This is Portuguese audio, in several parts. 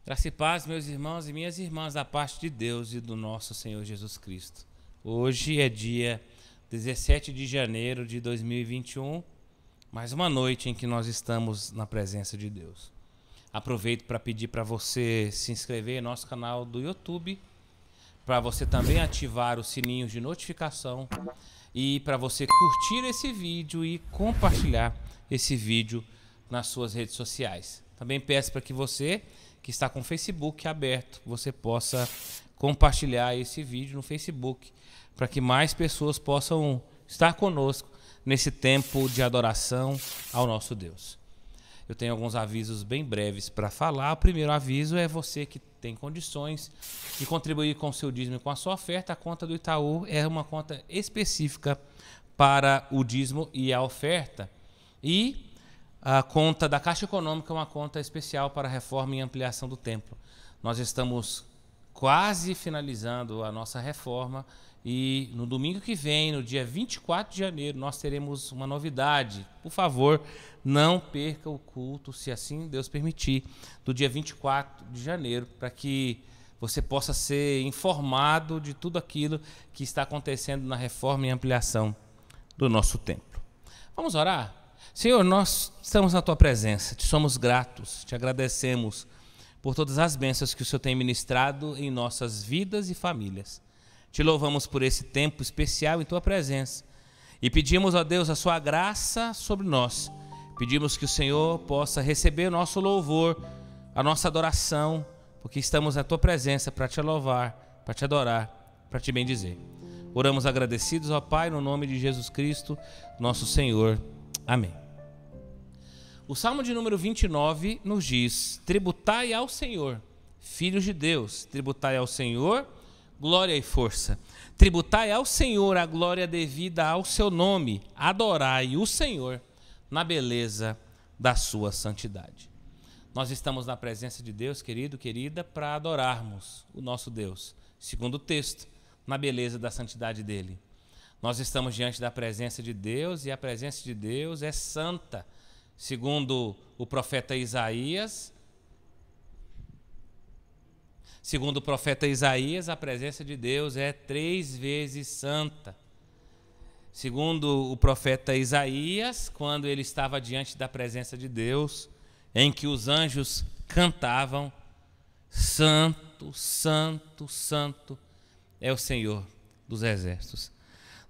Graça e paz, meus irmãos e minhas irmãs, da parte de Deus e do nosso Senhor Jesus Cristo. Hoje é dia 17 de janeiro de 2021, mais uma noite em que nós estamos na presença de Deus. Aproveito para pedir para você se inscrever no nosso canal do YouTube, para você também ativar o sininho de notificação e para você curtir esse vídeo e compartilhar esse vídeo nas suas redes sociais. Também peço para que você que está com o Facebook aberto, você possa compartilhar esse vídeo no Facebook, para que mais pessoas possam estar conosco nesse tempo de adoração ao nosso Deus. Eu tenho alguns avisos bem breves para falar. O primeiro aviso é você que tem condições de contribuir com o seu dízimo e com a sua oferta. A conta do Itaú é uma conta específica para o dízimo e a oferta. E a conta da Caixa Econômica é uma conta especial para a reforma e ampliação do templo. Nós estamos quase finalizando a nossa reforma e no domingo que vem, no dia 24 de janeiro, nós teremos uma novidade. Por favor, não perca o culto, se assim Deus permitir, do dia 24 de janeiro, para que você possa ser informado de tudo aquilo que está acontecendo na reforma e ampliação do nosso templo. Vamos orar? Senhor, nós estamos na Tua presença, te somos gratos, te agradecemos por todas as bênçãos que o Senhor tem ministrado em nossas vidas e famílias. Te louvamos por esse tempo especial em Tua presença e pedimos a Deus a Sua graça sobre nós. Pedimos que o Senhor possa receber o nosso louvor, a nossa adoração, porque estamos na Tua presença para Te louvar, para Te adorar, para Te bendizer. Oramos agradecidos, ó Pai, no nome de Jesus Cristo, nosso Senhor. Amém. O Salmo de número 29 nos diz: tributai ao Senhor, filhos de Deus, tributai ao Senhor glória e força. Tributai ao Senhor a glória devida ao seu nome. Adorai o Senhor na beleza da sua santidade. Nós estamos na presença de Deus, querido, querida, para adorarmos o nosso Deus, segundo o texto, na beleza da santidade dele. Nós estamos diante da presença de Deus e a presença de Deus é santa. Segundo o profeta Isaías, a presença de Deus é 3 vezes santa. Segundo o profeta Isaías, quando ele estava diante da presença de Deus, em que os anjos cantavam: Santo, Santo, Santo é o Senhor dos exércitos.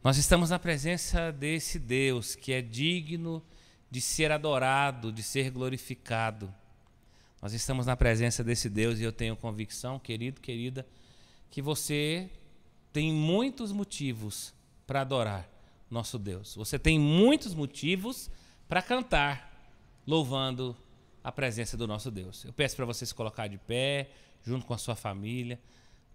Nós estamos na presença desse Deus que é digno de ser adorado, de ser glorificado. Nós estamos na presença desse Deus e eu tenho convicção, querido, querida, que você tem muitos motivos para adorar nosso Deus. Você tem muitos motivos para cantar, louvando a presença do nosso Deus. Eu peço para você se colocar de pé, junto com a sua família,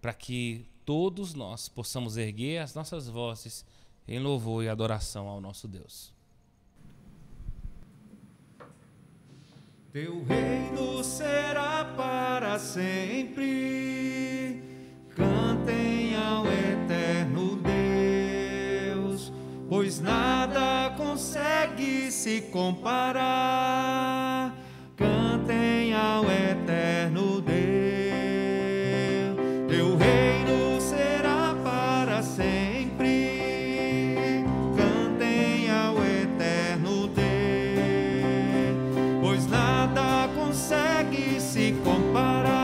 para que todos nós possamos erguer as nossas vozes em louvor e adoração ao nosso Deus. Teu reino será para sempre, cantem ao eterno Deus, pois nada consegue se comparar, cantem ao eterno Deus. Teu reino será para sempre, cantem ao eterno Deus, pois nada consegue se comparar,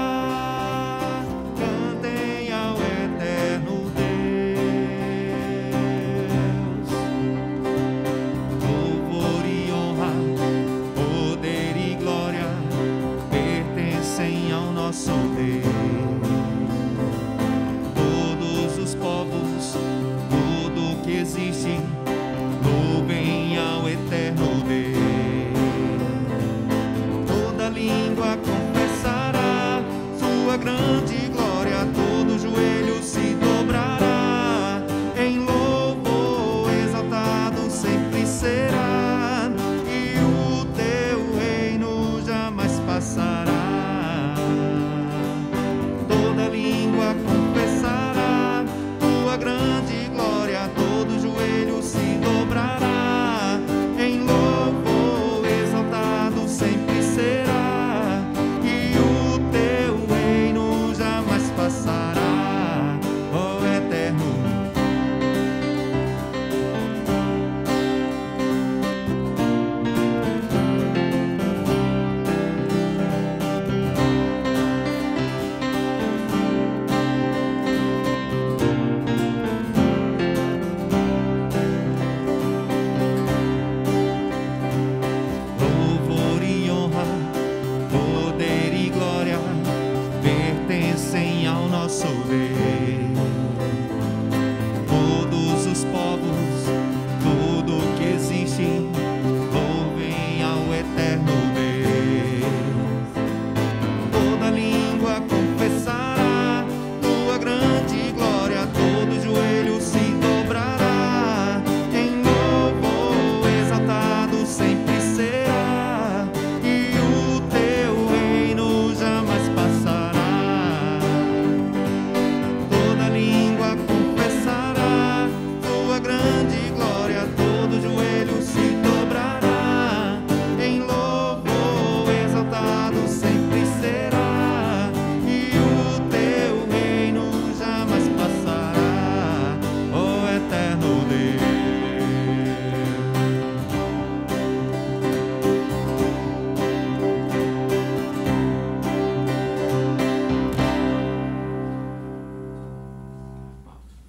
cantem ao eterno Deus. Louvor e honra, poder e glória pertencem ao nosso Deus. Todos os povos, tudo que existe, louvem ao eterno Deus. Língua confessará sua grande glória, todo joelho se dobrará, em louvor exaltado sempre será, e o teu reino jamais passará. Toda língua confessará tua grande glória, todo joelho se dobrará, em louvor exaltado sempre será, e o teu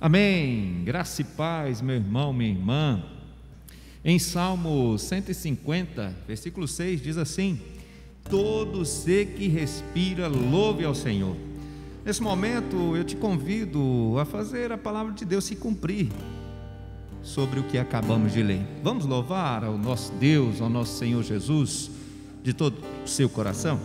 Amém. Graça e paz, meu irmão, minha irmã. Em Salmo 150, versículo 6, diz assim: todo ser que respira, louve ao Senhor. Nesse momento eu te convido a fazer a palavra de Deus se cumprir sobre o que acabamos de ler. Vamos louvar ao nosso Deus, ao nosso Senhor Jesus, de todo o seu coração?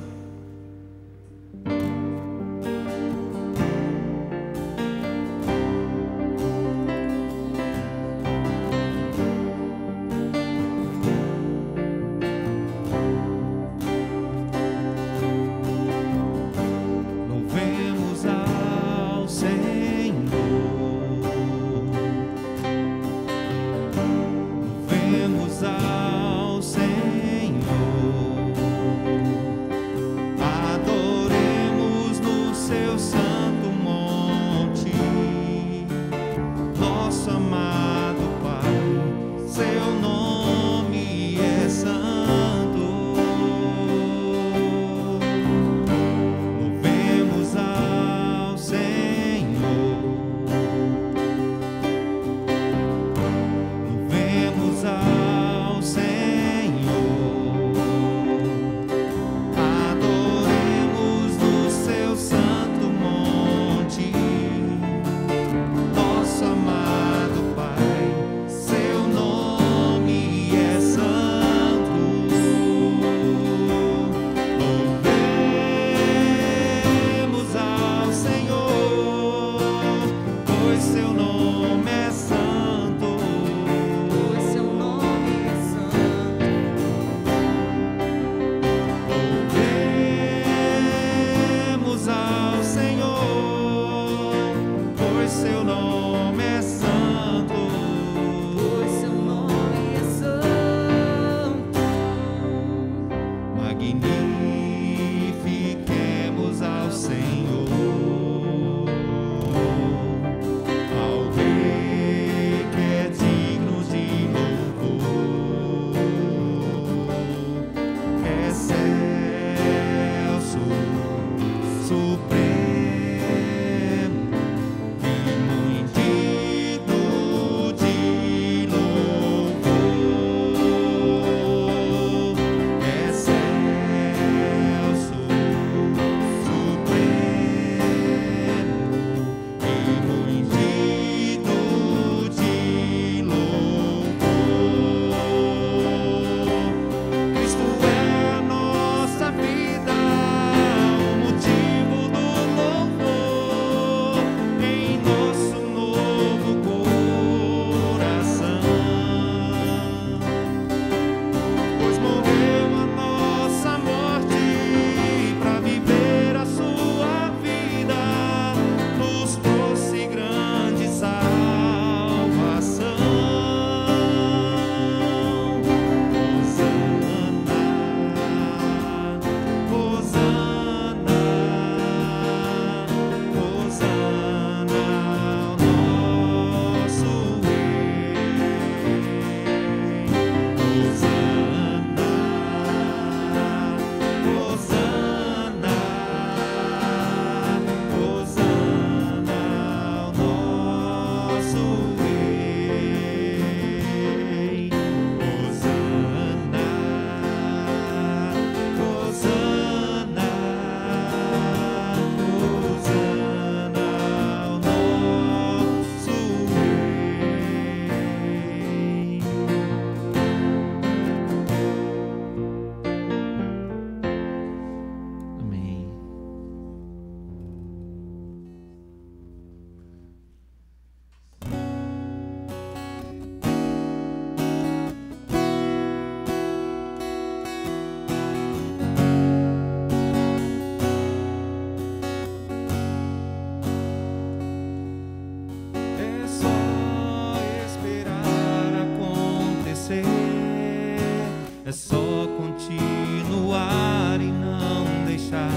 É só continuar e não deixar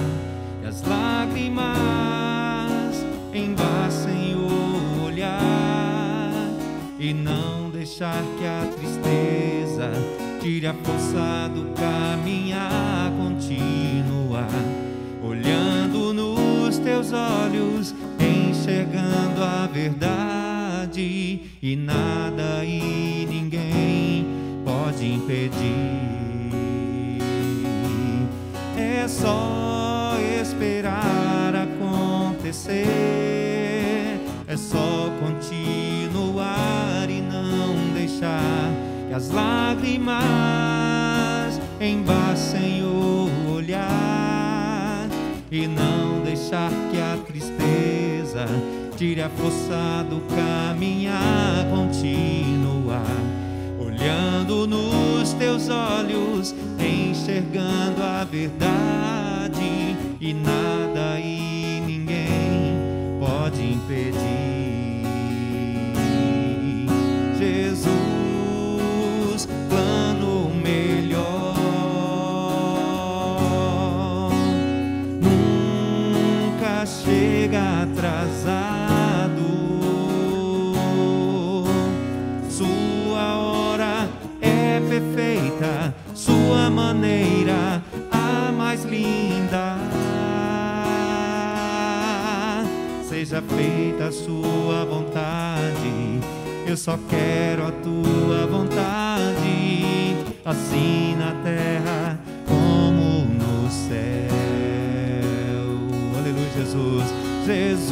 que as lágrimas embaçem o olhar, e não deixar que a tristeza tire a força do caminhar. Continuar olhando nos teus olhos, enxergando a verdade. verdade, e nada e ninguém pode impedir. É só esperar acontecer, é só continuar e não deixar que as lágrimas embaçem o olhar, e não deixar que a tristeza tire a força do caminhar, continuar olhando nos teus olhos, enxergando a verdade, e nada e ninguém pode impedir. Jesus, plano melhor, nunca chega atrasado. Sua hora é perfeita, sua maneira a mais linda. Seja feita a sua vontade, eu só quero a tua vontade, assim na terra como no céu. Aleluia, Jesus. Jesus,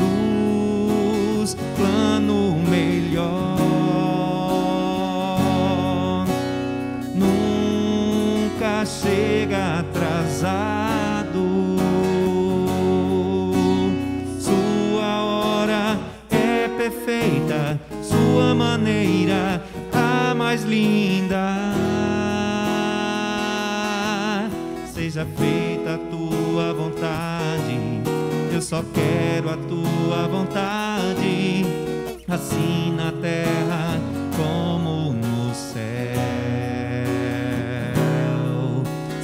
plano melhor, nunca chega atrasado. Sua hora é perfeita, sua maneira a mais linda. Seja feita a tua vontade, eu só quero a tua vontade, assim na terra como no céu.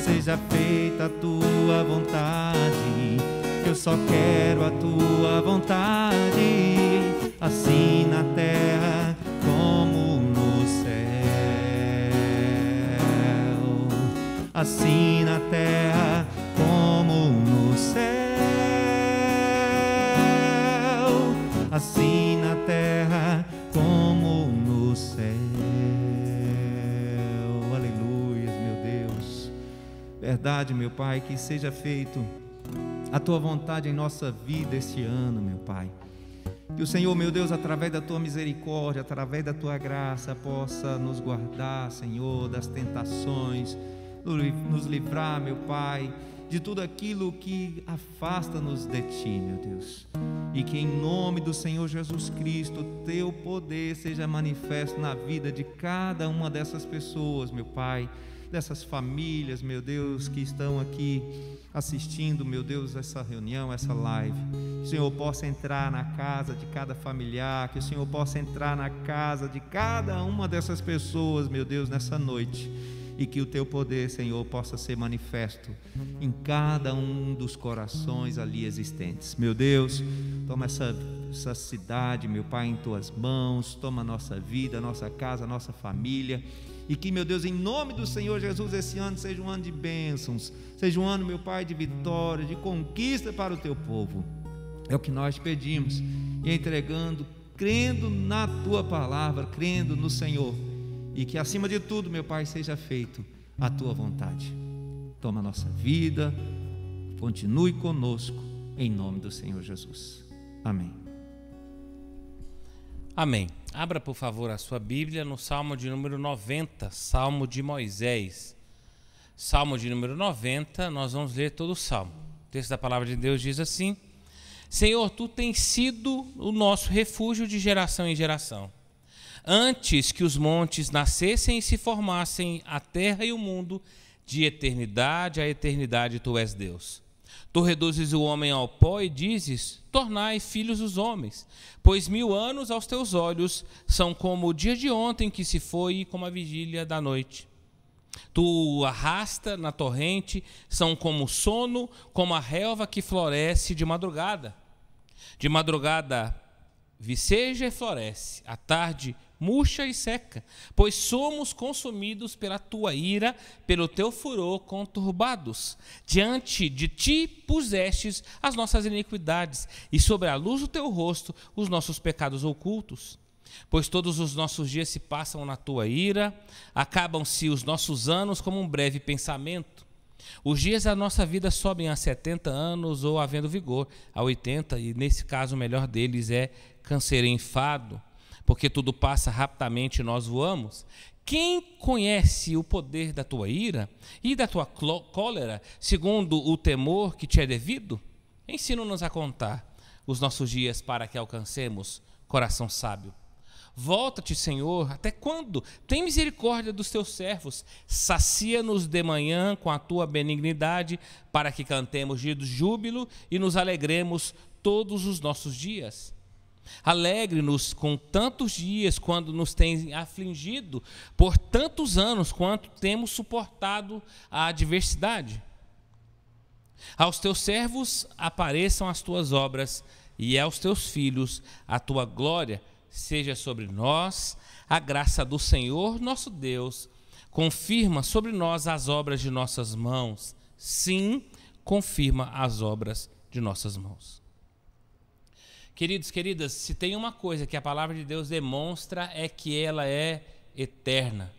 Seja feita a tua vontade, eu só quero a tua vontade, assim na terra como no céu. Assim na terra como no céu. Assim na terra como no céu. Aleluia, meu Deus. Verdade, meu Pai, que seja feito a tua vontade em nossa vida este ano, meu Pai. Que o Senhor, meu Deus, através da tua misericórdia, através da tua graça, possa nos guardar, Senhor, das tentações, nos livrar, meu Pai, de tudo aquilo que afasta-nos de Ti, meu Deus. E que em nome do Senhor Jesus Cristo, Teu poder seja manifesto na vida de cada uma dessas pessoas, meu Pai, dessas famílias, meu Deus, que estão aqui assistindo, meu Deus, essa reunião, essa live. Que o Senhor possa entrar na casa de cada familiar, que o Senhor possa entrar na casa de cada uma dessas pessoas, meu Deus, nessa noite. E que o Teu poder, Senhor, possa ser manifesto em cada um dos corações ali existentes. Meu Deus, toma essa cidade, meu Pai, em Tuas mãos. Toma a nossa vida, a nossa casa, a nossa família. E que, meu Deus, em nome do Senhor Jesus, esse ano seja um ano de bênçãos, seja um ano, meu Pai, de vitória, de conquista para o Teu povo. É o que nós pedimos, e entregando, crendo na Tua palavra, crendo no Senhor. E que acima de tudo, meu Pai, seja feito a Tua vontade. Toma a nossa vida, continue conosco, em nome do Senhor Jesus. Amém. Amém. Abra, por favor, a sua Bíblia no Salmo de número 90, Salmo de Moisés. Salmo de número 90, nós vamos ler todo o Salmo. O texto da palavra de Deus diz assim: Senhor, Tu tens sido o nosso refúgio de geração em geração. Antes que os montes nascessem e se formassem, a terra e o mundo, de eternidade a eternidade Tu és Deus. Tu reduzes o homem ao pó e dizes: tornai filhos os homens, pois 1000 anos aos Teus olhos são como o dia de ontem que se foi e como a vigília da noite. Tu o arrasta na torrente, são como o sono, como a relva que floresce de madrugada. De madrugada viceja e floresce, à tarde murcha e seca, pois somos consumidos pela Tua ira, pelo Teu furor conturbados. Diante de Ti pusestes as nossas iniquidades, e sobre a luz do Teu rosto os nossos pecados ocultos. Pois todos os nossos dias se passam na tua ira, acabam-se os nossos anos como um breve pensamento. Os dias da nossa vida sobem a 70 anos ou, havendo vigor, a 80, e nesse caso o melhor deles é canseiro e enfado, porque tudo passa rapidamente e nós voamos. Quem conhece o poder da tua ira e da tua cólera, segundo o temor que te é devido? Ensina-nos a contar os nossos dias para que alcancemos coração sábio. Volta-te, Senhor, até quando? Tem misericórdia dos teus servos. Sacia-nos de manhã com a tua benignidade, para que cantemos de júbilo e nos alegremos todos os nossos dias. Alegre-nos com tantos dias quando nos tens afligido, por tantos anos quanto temos suportado a adversidade. Aos teus servos apareçam as tuas obras, e aos teus filhos a tua glória. Seja sobre nós a graça do Senhor nosso Deus. Confirma sobre nós as obras de nossas mãos. Sim, confirma as obras de nossas mãos. Queridos, queridas, se tem uma coisa que a palavra de Deus demonstra é que ela é eterna.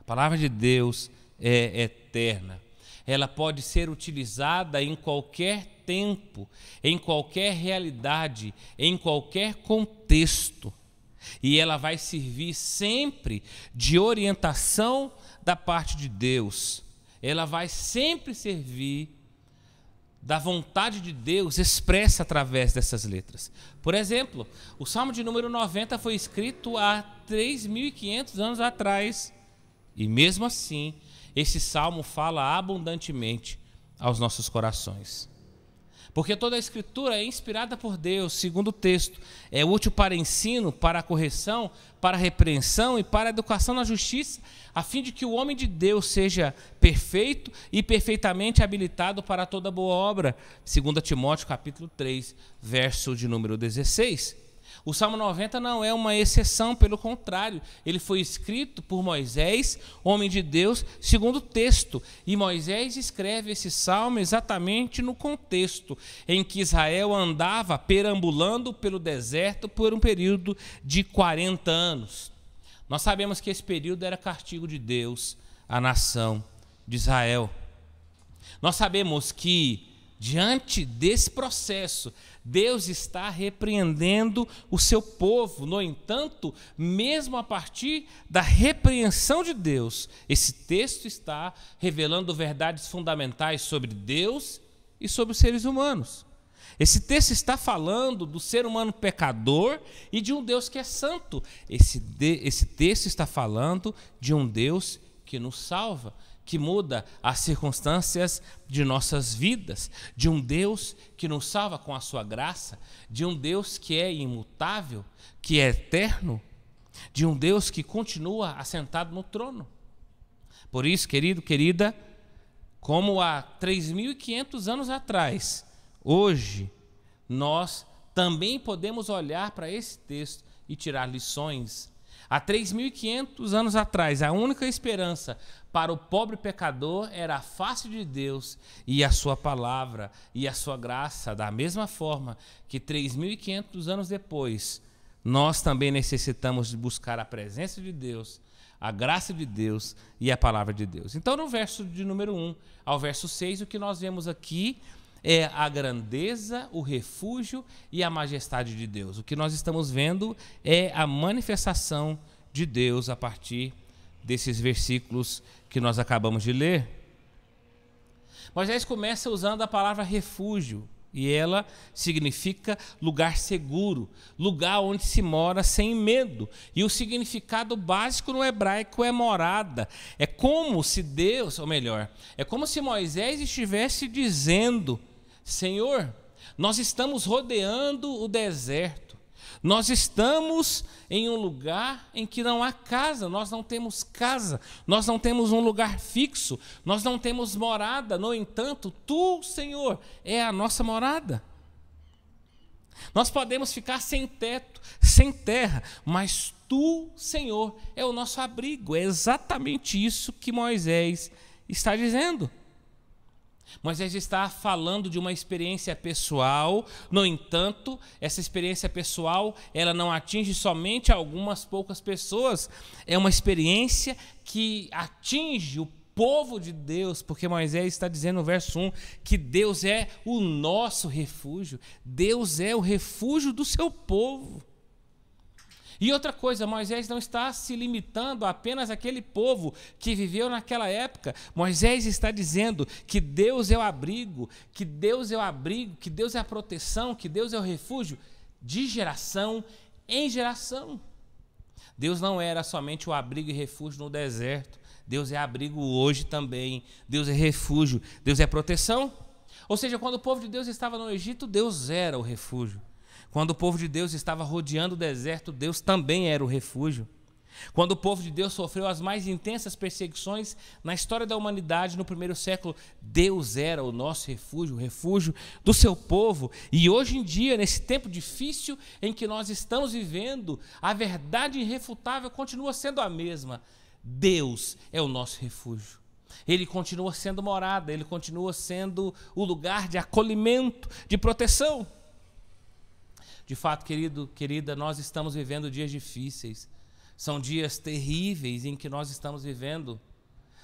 A palavra de Deus é eterna. Ela pode ser utilizada em qualquer tempo, em qualquer realidade, em qualquer contexto. E ela vai servir sempre de orientação da parte de Deus. Ela vai sempre servir da vontade de Deus expressa através dessas letras. Por exemplo, o Salmo de número 90 foi escrito há 3.500 anos atrás. E mesmo assim, esse Salmo fala abundantemente aos nossos corações. Porque toda a Escritura é inspirada por Deus, segundo o texto. É útil para ensino, para a correção, para a repreensão e para a educação na justiça, a fim de que o homem de Deus seja perfeito e perfeitamente habilitado para toda boa obra. 2 Timóteo capítulo 3, verso de número 16. O Salmo 90 não é uma exceção, pelo contrário, ele foi escrito por Moisés, homem de Deus, segundo o texto. E Moisés escreve esse salmo exatamente no contexto em que Israel andava perambulando pelo deserto por um período de 40 anos. Nós sabemos que esse período era castigo de Deus à nação de Israel. Nós sabemos que, diante desse processo, Deus está repreendendo o seu povo. No entanto, mesmo a partir da repreensão de Deus, esse texto está revelando verdades fundamentais sobre Deus e sobre os seres humanos. Esse texto está falando do ser humano pecador e de um Deus que é santo. Esse texto está falando de um Deus que nos salva, que muda as circunstâncias de nossas vidas, de um Deus que nos salva com a sua graça, de um Deus que é imutável, que é eterno, de um Deus que continua assentado no trono. Por isso, querido, querida, como há 3.500 anos atrás, hoje nós também podemos olhar para esse texto e tirar lições. Há 3.500 anos atrás, a única esperança para o pobre pecador era a face de Deus e a sua palavra e a sua graça. Da mesma forma que 3.500 anos depois, nós também necessitamos de buscar a presença de Deus, a graça de Deus e a palavra de Deus. Então, no verso de número 1 ao verso 6, o que nós vemos aqui é a grandeza, o refúgio e a majestade de Deus. O que nós estamos vendo é a manifestação de Deus a partir desses versículos que nós acabamos de ler. Moisés começa usando a palavra refúgio, e ela significa lugar seguro, lugar onde se mora sem medo. E o significado básico no hebraico é morada. É como se Deus, ou melhor, é como se Moisés estivesse dizendo: Senhor, nós estamos rodeando o deserto, nós estamos em um lugar em que não há casa, nós não temos casa, nós não temos um lugar fixo, nós não temos morada. No entanto, Tu, Senhor, é a nossa morada. Nós podemos ficar sem teto, sem terra, mas Tu, Senhor, é o nosso abrigo. É exatamente isso que Moisés está dizendo. Moisés está falando de uma experiência pessoal. No entanto, essa experiência pessoal, ela não atinge somente algumas poucas pessoas. É uma experiência que atinge o povo de Deus, porque Moisés está dizendo no verso 1 que Deus é o nosso refúgio. Deus é o refúgio do seu povo. E outra coisa, Moisés não está se limitando a apenas àquele povo que viveu naquela época. Moisés está dizendo que Deus é o abrigo, que Deus é a proteção, que Deus é o refúgio de geração em geração. Deus não era somente o abrigo e refúgio no deserto. Deus é abrigo hoje também. Deus é refúgio, Deus é proteção. Ou seja, quando o povo de Deus estava no Egito, Deus era o refúgio. Quando o povo de Deus estava rodeando o deserto, Deus também era o refúgio. Quando o povo de Deus sofreu as mais intensas perseguições na história da humanidade no primeiro século, Deus era o nosso refúgio, o refúgio do seu povo. E hoje em dia, nesse tempo difícil em que nós estamos vivendo, a verdade irrefutável continua sendo a mesma. Deus é o nosso refúgio. Ele continua sendo morada, ele continua sendo o lugar de acolhimento, de proteção. De fato, querido, querida, nós estamos vivendo dias difíceis. São dias terríveis em que nós estamos vivendo.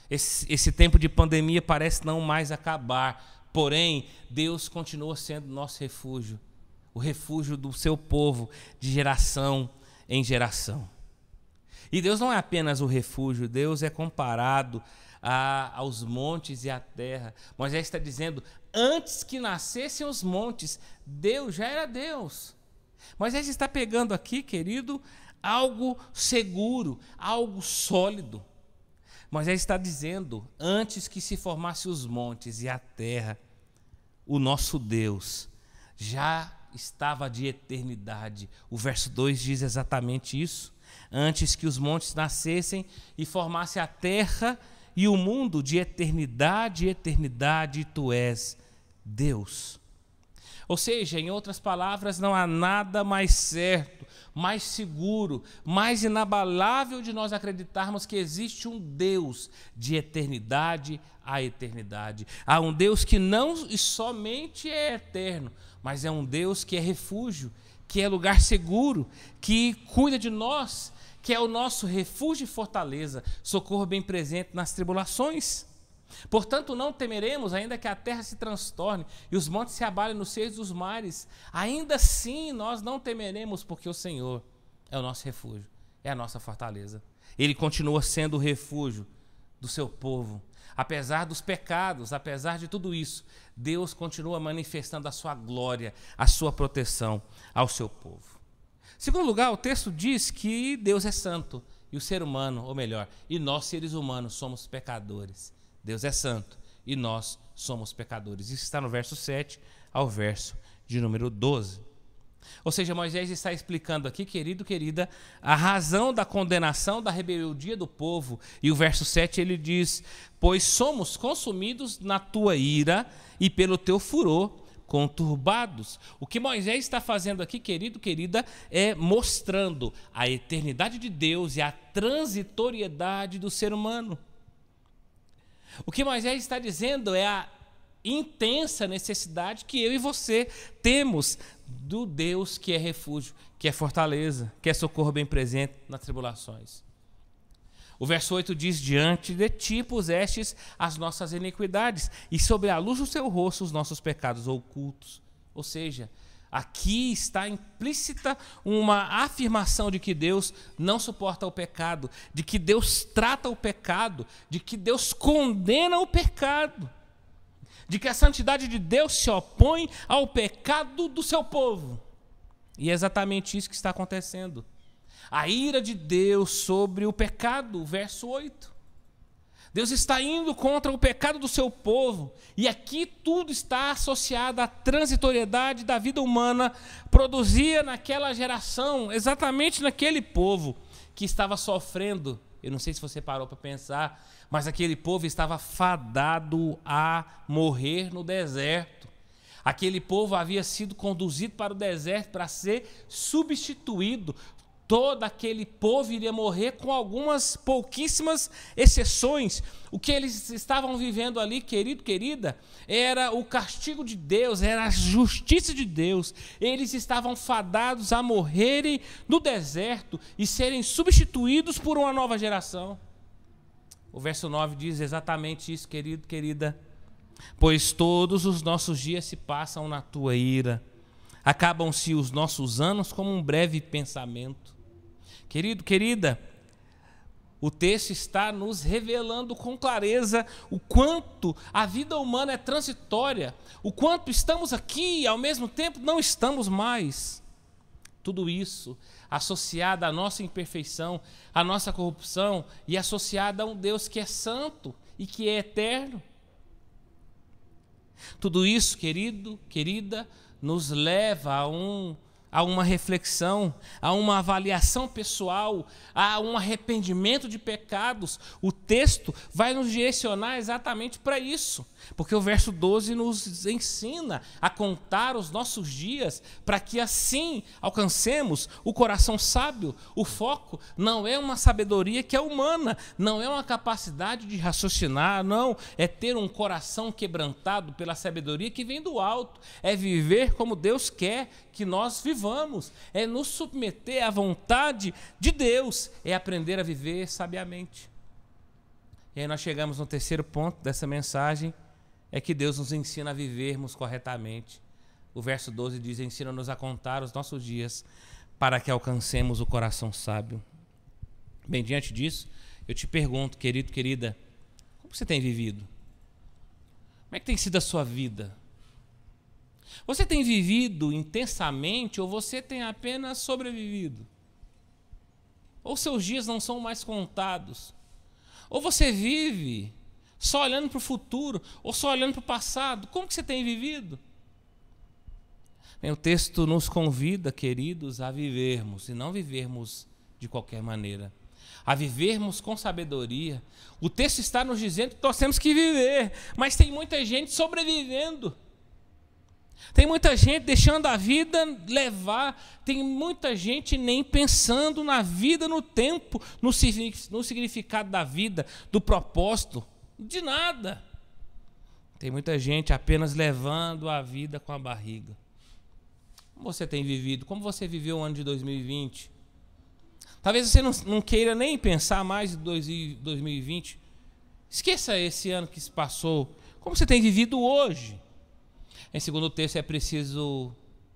Esse tempo de pandemia parece não mais acabar. Porém, Deus continua sendo nosso refúgio. O refúgio do seu povo de geração em geração. E Deus não é apenas o refúgio. Deus é comparado aos montes e à terra. Moisés está dizendo, antes que nascessem os montes, Deus já era Deus. Moisés está pegando aqui, querido, algo seguro, algo sólido. Moisés está dizendo, antes que se formassem os montes e a terra, o nosso Deus já estava de eternidade. O verso 2 diz exatamente isso. Antes que os montes nascessem e formasse a terra e o mundo, de eternidade e eternidade, tu és Deus. Ou seja, em outras palavras, não há nada mais certo, mais seguro, mais inabalável de nós acreditarmos que existe um Deus de eternidade a eternidade. Há um Deus que não somente é eterno, mas é um Deus que é refúgio, que é lugar seguro, que cuida de nós, que é o nosso refúgio e fortaleza, socorro bem presente nas tribulações. Portanto, não temeremos, ainda que a terra se transtorne e os montes se abalem nos seios dos mares. Ainda assim, nós não temeremos, porque o Senhor é o nosso refúgio, é a nossa fortaleza. Ele continua sendo o refúgio do seu povo. Apesar dos pecados, apesar de tudo isso, Deus continua manifestando a sua glória, a sua proteção ao seu povo. Em segundo lugar, o texto diz que Deus é santo e o ser humano, ou melhor, e nós seres humanos somos pecadores. Deus é santo e nós somos pecadores. Isso está no verso 7 ao verso de número 12. Ou seja, Moisés está explicando aqui, querido, querida, a razão da condenação da rebeldia do povo. E o verso 7 ele diz, pois somos consumidos na tua ira e pelo teu furor conturbados. O que Moisés está fazendo aqui, querido, querida, é mostrando a eternidade de Deus e a transitoriedade do ser humano. O que Moisés está dizendo é a intensa necessidade que eu e você temos do Deus que é refúgio, que é fortaleza, que é socorro bem presente nas tribulações. O verso 8 diz, diante de ti pusestes as nossas iniquidades, e sobre a luz do seu rosto os nossos pecados ocultos. Ou seja, aqui está implícita uma afirmação de que Deus não suporta o pecado, de que Deus trata o pecado, de que Deus condena o pecado, de que a santidade de Deus se opõe ao pecado do seu povo. E é exatamente isso que está acontecendo. A ira de Deus sobre o pecado, verso 8. Deus está indo contra o pecado do seu povo. E aqui tudo está associado à transitoriedade da vida humana produzida naquela geração, exatamente naquele povo que estava sofrendo. Eu não sei se você parou para pensar, mas aquele povo estava fadado a morrer no deserto. Aquele povo havia sido conduzido para o deserto para ser substituído. todo aquele povo iria morrer, com algumas pouquíssimas exceções. O que eles estavam vivendo ali, querido, querida, era o castigo de Deus, era a justiça de Deus. Eles estavam fadados a morrerem no deserto e serem substituídos por uma nova geração. O verso 9 diz exatamente isso, querido, querida. Pois todos os nossos dias se passam na tua ira, acabam-se os nossos anos como um breve pensamento. Querido, querida, o texto está nos revelando com clareza o quanto a vida humana é transitória, o quanto estamos aqui e ao mesmo tempo não estamos mais. Tudo isso associado à nossa imperfeição, à nossa corrupção e associado a um Deus que é santo e que é eterno. Tudo isso, querido, querida, nos leva a uma reflexão, a uma avaliação pessoal, a um arrependimento de pecados. O texto vai nos direcionar exatamente para isso, porque o verso 12 nos ensina a contar os nossos dias para que assim alcancemos o coração sábio. O foco não é uma sabedoria que é humana, não é uma capacidade de raciocinar, não, é ter um coração quebrantado pela sabedoria que vem do alto, é viver como Deus quer que nós vivamos, é nos submeter à vontade de Deus, é aprender a viver sabiamente. E aí nós chegamos no terceiro ponto dessa mensagem, é que Deus nos ensina a vivermos corretamente. O verso 12 diz: ensina-nos a contar os nossos dias para que alcancemos o coração sábio. Bem, diante disso, eu te pergunto, querido, querida, como você tem vivido? Como é que tem sido a sua vida? Você tem vivido intensamente ou você tem apenas sobrevivido? Ou seus dias não são mais contados? Ou você vive só olhando para o futuro ou só olhando para o passado? Como que você tem vivido? Bem, o texto nos convida, queridos, a vivermos, e não vivermos de qualquer maneira, a vivermos com sabedoria. O texto está nos dizendo que nós temos que viver, mas tem muita gente sobrevivendo. Tem muita gente deixando a vida levar, tem muita gente nem pensando na vida, no tempo, no significado da vida, do propósito, de nada. Tem muita gente apenas levando a vida com a barriga. Como você tem vivido? Como você viveu o ano de 2020? Talvez você não queira nem pensar mais em 2020. Esqueça esse ano que se passou. Como você tem vivido hoje? Em segundo texto, é preciso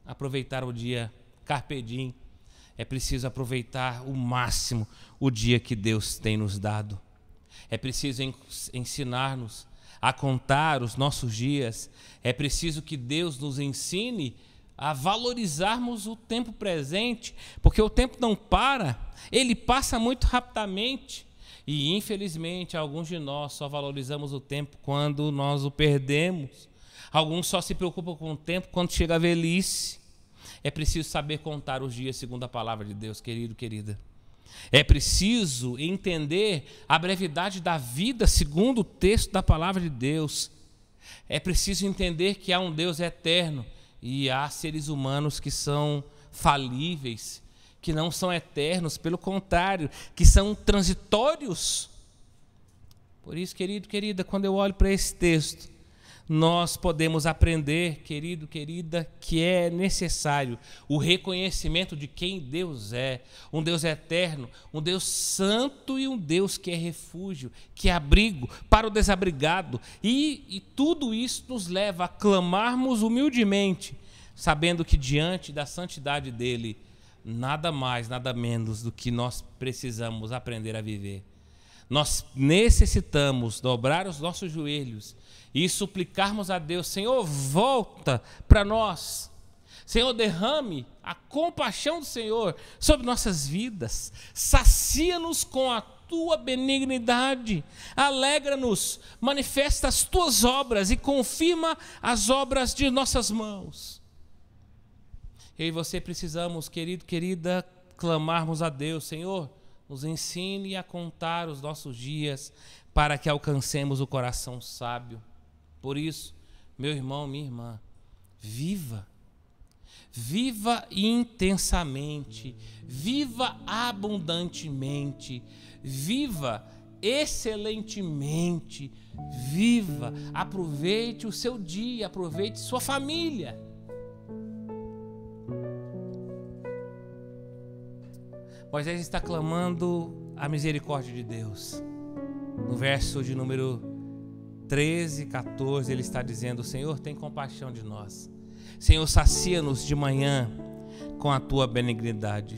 aproveitar o dia, carpe diem. É preciso aproveitar o máximo o dia que Deus tem nos dado. É preciso ensinar-nos a contar os nossos dias. É preciso que Deus nos ensine a valorizarmos o tempo presente, porque o tempo não para, ele passa muito rapidamente. E, infelizmente, alguns de nós só valorizamos o tempo quando nós o perdemos. Alguns só se preocupam com o tempo quando chega a velhice. É preciso saber contar os dias segundo a palavra de Deus, querido, querida. É preciso entender a brevidade da vida segundo o texto da palavra de Deus. É preciso entender que há um Deus eterno e há seres humanos que são falíveis, que não são eternos, pelo contrário, que são transitórios. Por isso, querido, querida, quando eu olho para esse texto, nós podemos aprender, querido, querida, que é necessário o reconhecimento de quem Deus é, um Deus eterno, um Deus santo e um Deus que é refúgio, que é abrigo para o desabrigado. E tudo isso nos leva a clamarmos humildemente, sabendo que diante da santidade dele, nada mais, nada menos do que nós precisamos aprender a viver. Nós necessitamos dobrar os nossos joelhos e suplicarmos a Deus: Senhor, volta para nós. Senhor, derrame a compaixão do Senhor sobre nossas vidas. Sacia-nos com a tua benignidade. Alegra-nos, manifesta as tuas obras e confirma as obras de nossas mãos. Eu e você precisamos, querido, querida, clamarmos a Deus: Senhor, nos ensine a contar os nossos dias para que alcancemos o coração sábio. Por isso, meu irmão, minha irmã, viva. Viva intensamente, viva abundantemente, viva excelentemente, viva, aproveite o seu dia, aproveite sua família. Moisés está clamando a misericórdia de Deus. No verso de número 13, 14, ele está dizendo: Senhor, tem compaixão de nós. Senhor, sacia-nos de manhã com a tua benignidade.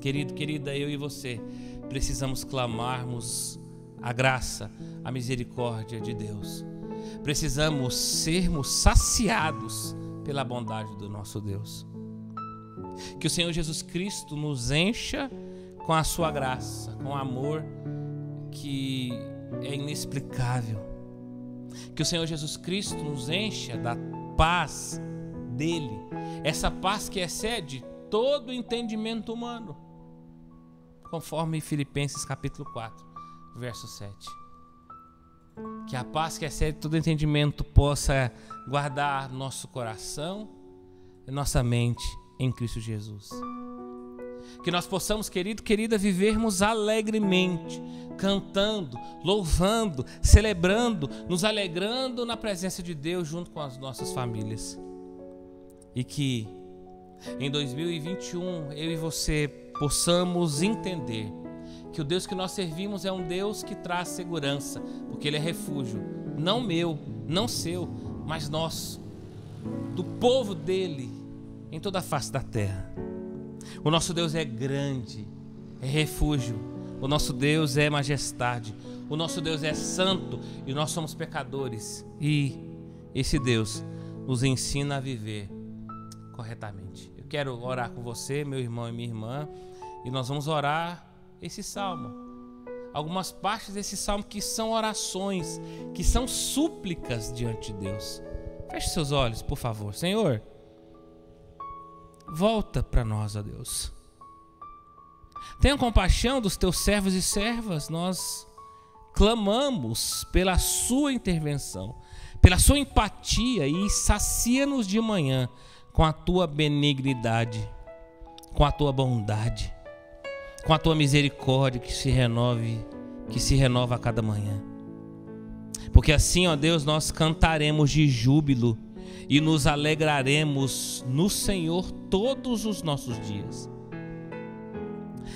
Querido, querida, eu e você precisamos clamarmos a graça, a misericórdia de Deus. Precisamos sermos saciados pela bondade do nosso Deus. Que o Senhor Jesus Cristo nos encha com a sua graça, com o amor que é inexplicável. Que o Senhor Jesus Cristo nos encha da paz dele, essa paz que excede todo o entendimento humano, conforme Filipenses capítulo 4, verso 7. Que a paz que excede todo entendimento possa guardar nosso coração e nossa mente em Cristo Jesus. Que nós possamos, querido, querida, vivermos alegremente, cantando, louvando, celebrando, nos alegrando na presença de Deus junto com as nossas famílias. E que em 2021 eu e você possamos entender que o Deus que nós servimos é um Deus que traz segurança, porque Ele é refúgio, não meu, não seu, mas nosso, do povo dEle em toda a face da terra. O nosso Deus é grande, é refúgio, o nosso Deus é majestade, o nosso Deus é santo e nós somos pecadores. E esse Deus nos ensina a viver corretamente. Eu quero orar com você, meu irmão e minha irmã, e nós vamos orar esse salmo. Algumas partes desse salmo que são orações, que são súplicas diante de Deus. Feche seus olhos, por favor. Senhor, volta para nós, ó Deus. Tenha compaixão dos teus servos e servas. Nós clamamos pela sua intervenção, pela sua empatia, e sacia-nos de manhã com a tua benignidade, com a tua bondade, com a tua misericórdia que se renova a cada manhã. Porque assim, ó Deus, nós cantaremos de júbilo e nos alegraremos no Senhor todos os nossos dias.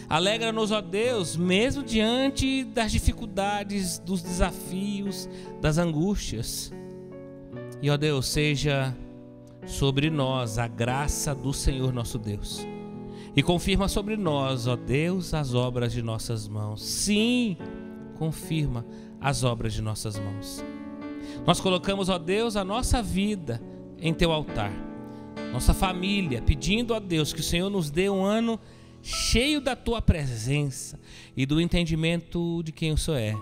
Alegra-nos, ó Deus, mesmo diante das dificuldades, dos desafios, das angústias. E, ó Deus, seja sobre nós a graça do Senhor nosso Deus. E confirma sobre nós, ó Deus, as obras de nossas mãos. Sim, confirma as obras de nossas mãos. Nós colocamos, ó Deus, a nossa vida em teu altar, nossa família, pedindo a Deus que o Senhor nos dê um ano cheio da tua presença e do entendimento de quem o Senhor é.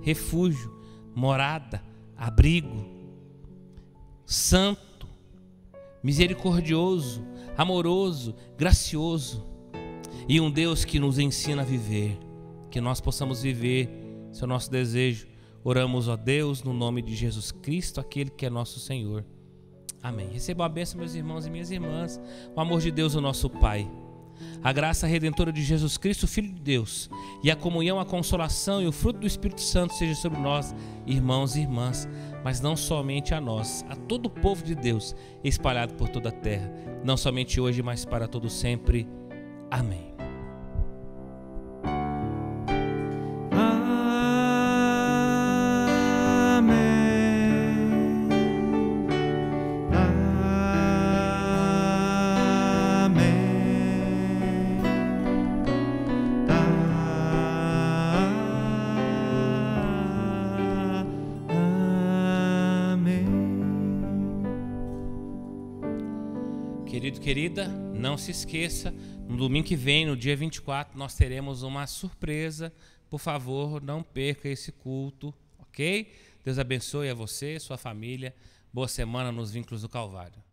Refúgio, morada, abrigo, santo, misericordioso, amoroso, gracioso, e um Deus que nos ensina a viver, que nós possamos viver, esse é o nosso desejo. Oramos, ó Deus, no nome de Jesus Cristo, aquele que é nosso Senhor. Amém. Recebam a bênção, meus irmãos e minhas irmãs, o amor de Deus, o nosso Pai, a graça redentora de Jesus Cristo, Filho de Deus, e a comunhão, a consolação e o fruto do Espírito Santo seja sobre nós, irmãos e irmãs, mas não somente a nós, a todo o povo de Deus espalhado por toda a terra, não somente hoje, mas para todo sempre. Amém. Querido, querida, não se esqueça, no domingo que vem, no dia 24, nós teremos uma surpresa. Por favor, não perca esse culto, ok? Deus abençoe a você, sua família. Boa semana nos Vínculos do Calvário.